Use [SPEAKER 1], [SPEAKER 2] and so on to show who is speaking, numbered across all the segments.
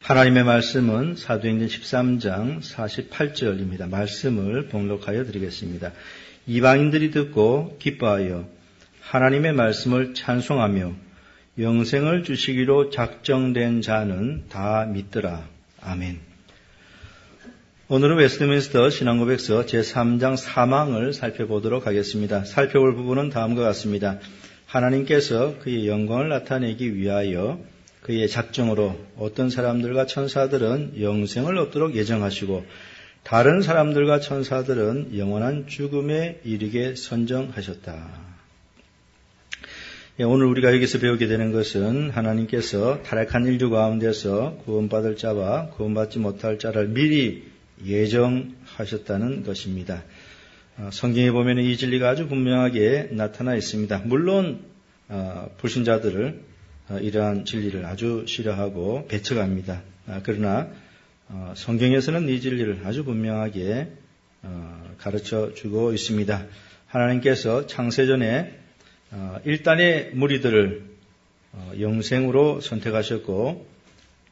[SPEAKER 1] 하나님의 말씀은 사도행전 13장 48절입니다. 말씀을 봉독하여 드리겠습니다. 이방인들이 듣고 기뻐하여 하나님의 말씀을 찬송하며 영생을 주시기로 작정된 자는 다 믿더라. 아멘. 오늘은 웨스트민스터 신앙고백서 제3장 사망을 살펴보도록 하겠습니다. 살펴볼 부분은 다음과 같습니다. 하나님께서 그의 영광을 나타내기 위하여 그의 작정으로 어떤 사람들과 천사들은 영생을 얻도록 예정하시고 다른 사람들과 천사들은 영원한 죽음에 이르게 선정하셨다. 오늘 우리가 여기서 배우게 되는 것은 하나님께서 타락한 인류 가운데서 구원받을 자와 구원받지 못할 자를 미리 예정하셨다는 것입니다. 성경에 보면 이 진리가 아주 분명하게 나타나 있습니다. 물론 불신자들을 이러한 진리를 아주 싫어하고 배척합니다. 그러나 성경에서는 이 진리를 아주 분명하게 가르쳐 주고 있습니다. 하나님께서 창세전에 1단의 무리들을 영생으로 선택하셨고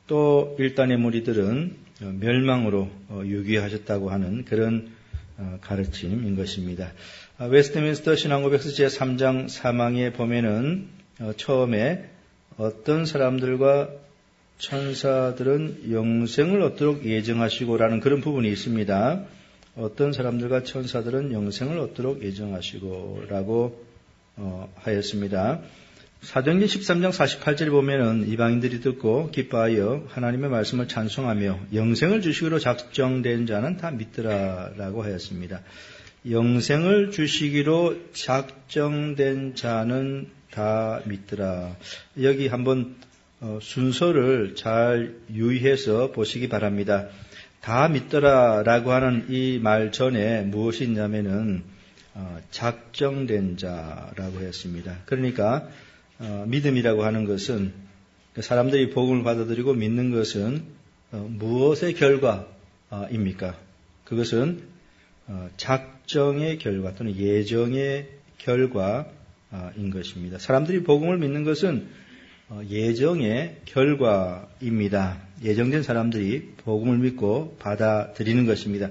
[SPEAKER 1] 또 1단의 무리들은 멸망으로 유기하셨다고 하는 그런 가르침인 것입니다. 웨스트민스터 신앙고백서 제3장 사망에 보면은 처음에 어떤 사람들과 천사들은 영생을 얻도록 예정하시고라는 그런 부분이 있습니다. 어떤 사람들과 천사들은 영생을 얻도록 예정하시고라고 하였습니다. 사도행전 13장 48절에 보면은 이방인들이 듣고 기뻐하여 하나님의 말씀을 찬송하며 영생을 주시기로 작정된 자는 다 믿더라라고 하였습니다. 영생을 주시기로 작정된 자는 다 믿더라. 여기 한번 순서를 잘 유의해서 보시기 바랍니다. 다 믿더라라고 하는 이 말 전에 무엇이 있냐면은 작정된 자라고 했습니다. 그러니까 믿음이라고 하는 것은 사람들이 복음을 받아들이고 믿는 것은 무엇의 결과입니까? 그것은 작정의 결과 또는 예정의 결과인 것입니다. 사람들이 복음을 믿는 것은 예정의 결과입니다. 예정된 사람들이 복음을 믿고 받아들이는 것입니다.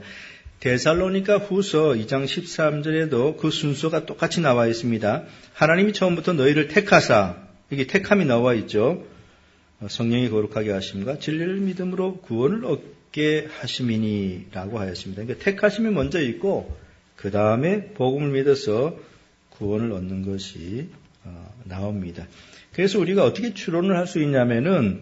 [SPEAKER 1] 데살로니가 후서 2장 13절에도 그 순서가 똑같이 나와 있습니다. 하나님이 처음부터 너희를 택하사, 여기 택함이 나와 있죠. 성령이 거룩하게 하심과 진리를 믿음으로 구원을 얻게 하심이니라고 하였습니다. 그러니까 택하심이 먼저 있고 그 다음에 복음을 믿어서 구원을 얻는 것이 나옵니다. 그래서 우리가 어떻게 추론을 할 수 있냐면은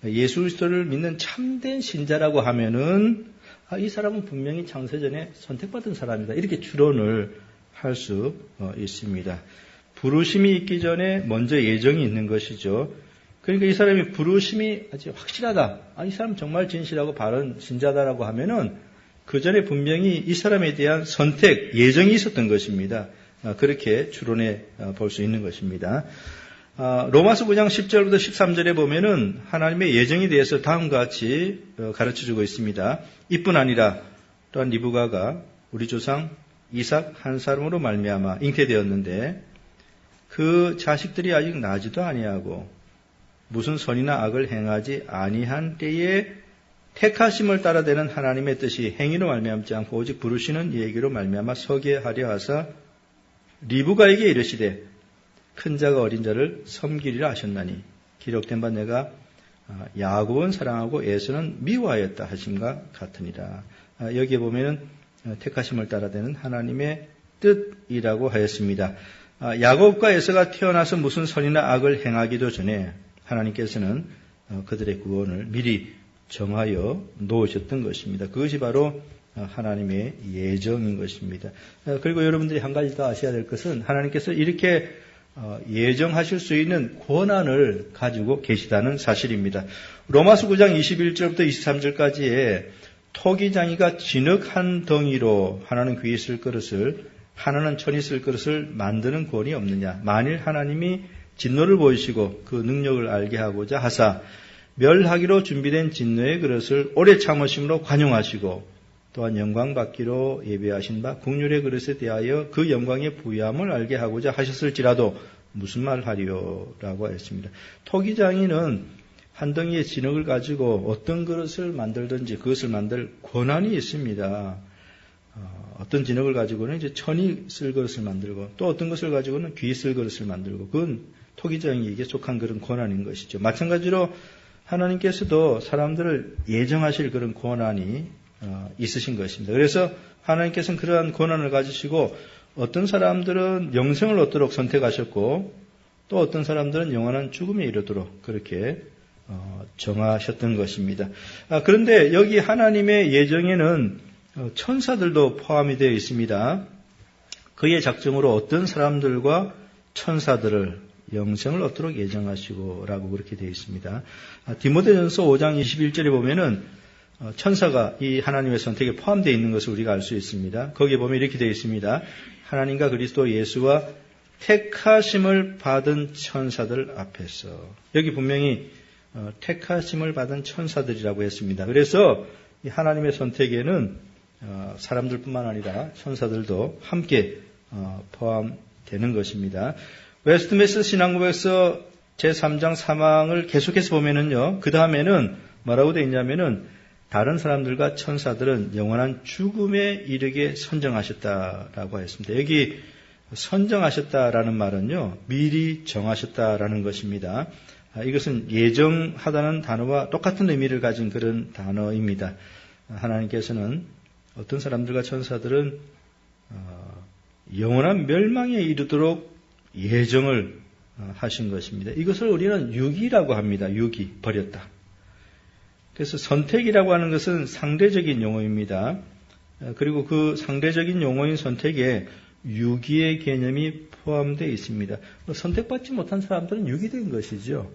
[SPEAKER 1] 예수 그리스도를 믿는 참된 신자라고 하면은 이 사람은 분명히 창세전에 선택받은 사람이다. 이렇게 추론을 할 수 있습니다. 부르심이 있기 전에 먼저 예정이 있는 것이죠. 그러니까 이 사람이 부르심이 아주 확실하다. 이 사람 정말 진실하고 바른 신자다라고 하면은 그 전에 분명히 이 사람에 대한 선택, 예정이 있었던 것입니다. 그렇게 추론해 볼 수 있는 것입니다. 로마서 9장 10절부터 13절에 보면은 하나님의 예정에 대해서 다음과 같이 가르쳐주고 있습니다. 이뿐 아니라 또한 리브가가 우리 조상 이삭 한 사람으로 말미암아 잉태되었는데 그 자식들이 아직 나지도 아니하고 무슨 선이나 악을 행하지 아니한 때에 택하심을 따라되는 하나님의 뜻이 행위로 말미암지 않고 오직 부르시는 얘기로 말미암아 서게 하려 하사 리브가에게 이르시되 큰 자가 어린 자를 섬기리라 하셨나니 기록된 바 내가 야곱은 사랑하고 에서는 미워하였다 하심과 같으니라. 여기에 보면은 택하심을 따라되는 하나님의 뜻이라고 하였습니다. 야곱과 에서가 태어나서 무슨 선이나 악을 행하기도 전에 하나님께서는 그들의 구원을 미리 정하여 놓으셨던 것입니다. 그것이 바로 하나님의 예정인 것입니다. 그리고 여러분들이 한 가지 더 아셔야 될 것은 하나님께서 이렇게 예정하실 수 있는 권한을 가지고 계시다는 사실입니다. 로마서 9장 21절부터 23절까지에 토기장이가 진흙 한 덩이로 하나는 귀에 쓸 그릇을 하나는 천이 쓸 그릇을 만드는 권이 없느냐. 만일 하나님이 진노를 보이시고 그 능력을 알게 하고자 하사 멸하기로 준비된 진노의 그릇을 오래 참으심으로 관용하시고 또한 영광 받기로 예배하신 바 국률의 그릇에 대하여 그 영광의 부유함을 알게 하고자 하셨을지라도 무슨 말 하리요? 라고 했습니다. 토기장이는 한 덩이의 진흙을 가지고 어떤 그릇을 만들든지 그것을 만들 권한이 있습니다. 어떤 진흙을 가지고는 이제 천이 쓸 그릇을 만들고 또 어떤 것을 가지고는 귀 쓸 그릇을 만들고 그건 토기장에게 속한 그런 권한인 것이죠. 마찬가지로 하나님께서도 사람들을 예정하실 그런 권한이 있으신 것입니다. 그래서 하나님께서는 그러한 권한을 가지시고 어떤 사람들은 영생을 얻도록 선택하셨고 또 어떤 사람들은 영원한 죽음에 이르도록 그렇게 정하셨던 것입니다. 그런데 여기 하나님의 예정에는 천사들도 포함이 되어 있습니다. 그의 작정으로 어떤 사람들과 천사들을 영생을 얻도록 예정하시고 라고 그렇게 되어 있습니다. 디모데전서 5장 21절에 보면은 천사가 이 하나님의 선택에 포함되어 있는 것을 우리가 알 수 있습니다. 거기에 보면 이렇게 되어 있습니다. 하나님과 그리스도 예수와 택하심을 받은 천사들 앞에서 여기 분명히 택하심을 받은 천사들이라고 했습니다. 그래서 이 하나님의 선택에는 사람들뿐만 아니라 천사들도 함께 포함되는 것입니다. 웨스트민스터 신앙고백서 제3장 3항을 계속해서 보면은요, 그 다음에는 뭐라고 되어 있냐면은 다른 사람들과 천사들은 영원한 죽음에 이르게 선정하셨다라고 했습니다. 여기 선정하셨다라는 말은요, 미리 정하셨다라는 것입니다. 이것은 예정하다는 단어와 똑같은 의미를 가진 그런 단어입니다. 하나님께서는 어떤 사람들과 천사들은 영원한 멸망에 이르도록 예정을 하신 것입니다. 이것을 우리는 유기라고 합니다. 유기, 버렸다. 그래서 선택이라고 하는 것은 상대적인 용어입니다. 그리고 그 상대적인 용어인 선택에 유기의 개념이 포함되어 있습니다. 선택받지 못한 사람들은 유기된 것이죠.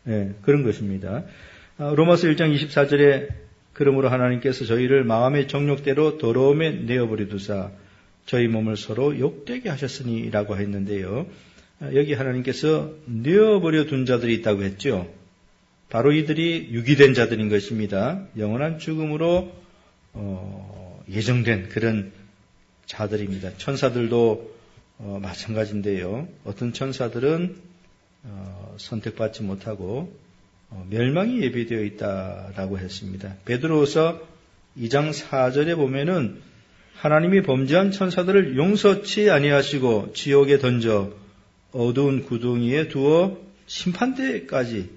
[SPEAKER 1] 네, 그런 것입니다. 로마서 1장 24절에 그러므로 하나님께서 저희를 마음의 정욕대로 더러움에 내어버리두사 저희 몸을 서로 욕되게 하셨으니 라고 했는데요. 여기 하나님께서 내어버려 둔 자들이 있다고 했죠. 바로 이들이 유기된 자들인 것입니다. 영원한 죽음으로 예정된 그런 자들입니다. 천사들도 마찬가지인데요. 어떤 천사들은 선택받지 못하고 멸망이 예비되어 있다라고 했습니다. 베드로후서 2장 4절에 보면은 하나님이 범죄한 천사들을 용서치 아니하시고 지옥에 던져 어두운 구덩이에 두어 심판대까지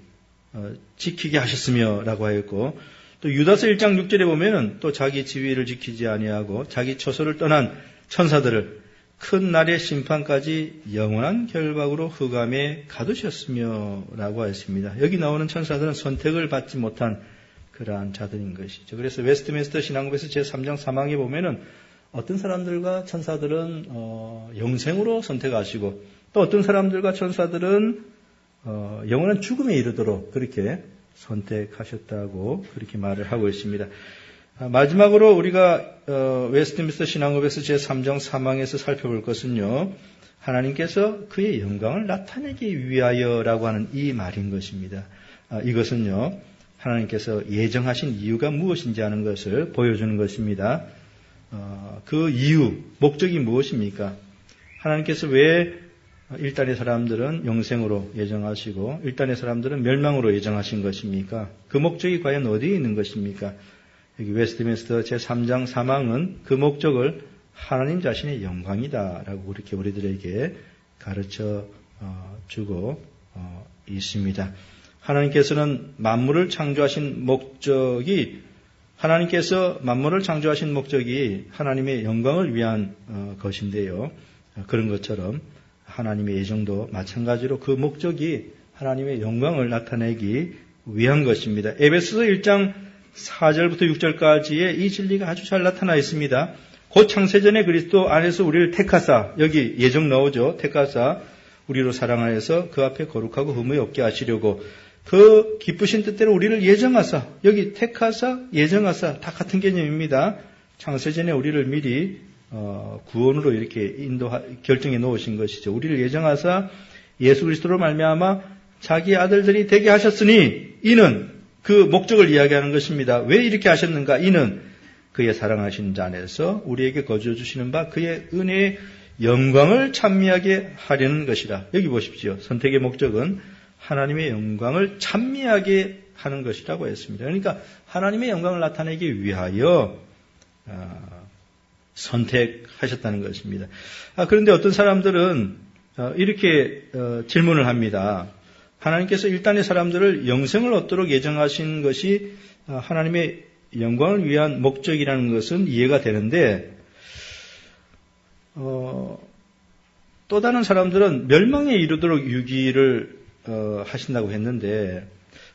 [SPEAKER 1] 지키게 하셨으며 라고 하였고 또 유다서 1장 6절에 보면은 또 자기 지위를 지키지 아니하고 자기 처소를 떠난 천사들을 큰 날의 심판까지 영원한 결박으로 흑암에 가두셨으며 라고 하였습니다. 여기 나오는 천사들은 선택을 받지 못한 그러한 자들인 것이죠. 그래서 웨스트민스터 신앙고백서 제3장 3항에 보면은 어떤 사람들과 천사들은 영생으로 선택하시고 또 어떤 사람들과 천사들은 영원한 죽음에 이르도록 그렇게 선택하셨다고 그렇게 말을 하고 있습니다. 마지막으로 우리가 웨스트민스터 신앙고백서 제3장 3항에서 살펴볼 것은요. 하나님께서 그의 영광을 나타내기 위하여라고 하는 이 말인 것입니다. 이것은요. 하나님께서 예정하신 이유가 무엇인지 하는 것을 보여주는 것입니다. 그 이유, 목적이 무엇입니까? 하나님께서 왜 1단의 사람들은 영생으로 예정하시고 1단의 사람들은 멸망으로 예정하신 것입니까? 그 목적이 과연 어디에 있는 것입니까? 여기 웨스트민스터 제3장 3항은 그 목적을 하나님 자신의 영광이다라고 그렇게 우리들에게 가르쳐 주고 있습니다. 하나님께서는 만물을 창조하신 목적이 하나님께서 만물을 창조하신 목적이 하나님의 영광을 위한 것인데요. 그런 것처럼 하나님의 예정도 마찬가지로 그 목적이 하나님의 영광을 나타내기 위한 것입니다. 에베소서 1장 4절부터 6절까지의 이 진리가 아주 잘 나타나 있습니다. 곧 창세전에 그리스도 안에서 우리를 택하사, 여기 예정 나오죠. 택하사 우리로 사랑하여서 그 앞에 거룩하고 흠이 없게 하시려고 그 기쁘신 뜻대로 우리를 예정하사, 여기 택하사, 예정하사 다 같은 개념입니다. 창세전에 우리를 미리 구원으로 이렇게 결정해 놓으신 것이죠. 우리를 예정하사 예수 그리스도로 말미암아 자기 아들들이 되게 하셨으니 이는 그 목적을 이야기하는 것입니다. 왜 이렇게 하셨는가? 이는 그의 사랑하신 자 안에서 우리에게 거주해 주시는 바 그의 은혜의 영광을 찬미하게 하려는 것이라. 여기 보십시오. 선택의 목적은 하나님의 영광을 찬미하게 하는 것이라고 했습니다. 그러니까 하나님의 영광을 나타내기 위하여 선택하셨다는 것입니다. 그런데 어떤 사람들은 이렇게 질문을 합니다. 하나님께서 일단의 사람들을 영생을 얻도록 예정하신 것이 하나님의 영광을 위한 목적이라는 것은 이해가 되는데 또 다른 사람들은 멸망에 이르도록 유기를 하신다고 했는데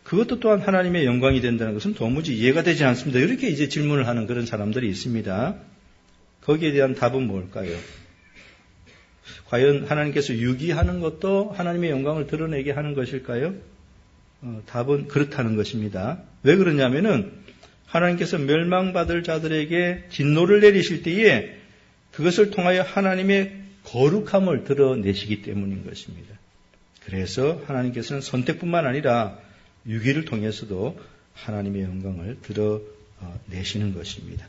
[SPEAKER 1] 그것도 또한 하나님의 영광이 된다는 것은 도무지 이해가 되지 않습니다. 이렇게 이제 질문을 하는 그런 사람들이 있습니다. 거기에 대한 답은 뭘까요? 과연 하나님께서 유기하는 것도 하나님의 영광을 드러내게 하는 것일까요? 답은 그렇다는 것입니다. 왜 그러냐면은 하나님께서 멸망받을 자들에게 진노를 내리실 때에 그것을 통하여 하나님의 거룩함을 드러내시기 때문인 것입니다. 그래서 하나님께서는 선택뿐만 아니라 유기를 통해서도 하나님의 영광을 드러내시는 것입니다.